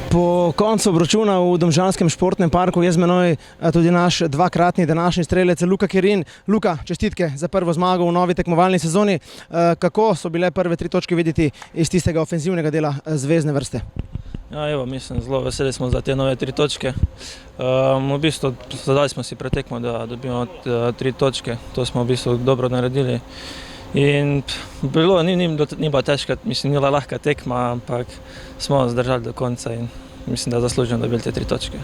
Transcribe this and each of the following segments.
Po koncu obračuna v Domžalskem športnem parku je z menoj tudi naš dvakratni današnji strelec Luka Kerin. Luka, čestitke za prvo zmago v novi tekmovalni sezoni. Kako so bile prve 3 točke videti iz tistega ofenzivnega dela zvezdne vrste? Ja, evo, mislim, zelo veseli smo za te nove 3 točke. V bistvu zadali smo si pretekmo, da dobimo 3 točke. To smo v bistvu dobro naredili. In bilo, ni bila težka, mislim, ni bila lahka tekma, ampak smo zdržali do konca in mislim, da zasluženo dobili te 3 točke.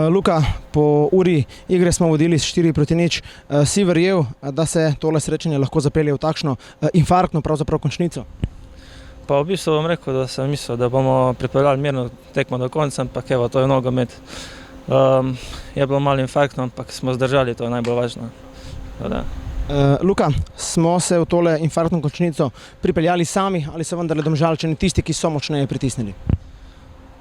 Luka, po uri igre smo vodili s 4-0. Si verjel, da se tole srečanje lahko zapelje v takšno infarktno, pravzaprav končnico? Pa v bistvu bom rekel, da sem mislil, da bomo pripeljali mirno tekmo do konca, ampak evo, to je nogomet. Je bilo malo infarktno, ampak smo zdržali, to je najbolj važno. Luka, smo se v tole infarktno končnico pripeljali sami ali so vendarle Domžalčani tisti, ki so močneje pritisnili?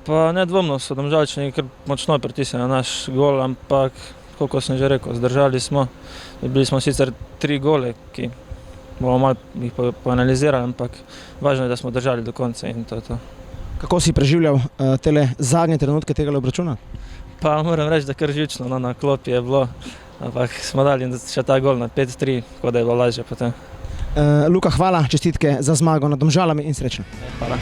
Pa nedvomno so Domžalčani kar močno pritisnili na naš gol, ampak, kot sem že rekel, zdržali smo. Dobili smo sicer 3 gole, ki bomo malo jih poanalizirali, ampak važno je, da smo držali do konca in to je to. Kako si preživljal tele zadnje trenutke tega obračuna? Pa moram reči, da kar živčno, no, na klopi je bilo, ampak smo dali še ta gol na 5-3, tako da je bilo lažje potem. Luka, hvala, čestitke za zmago nad Domžalami in srečno. Hvala.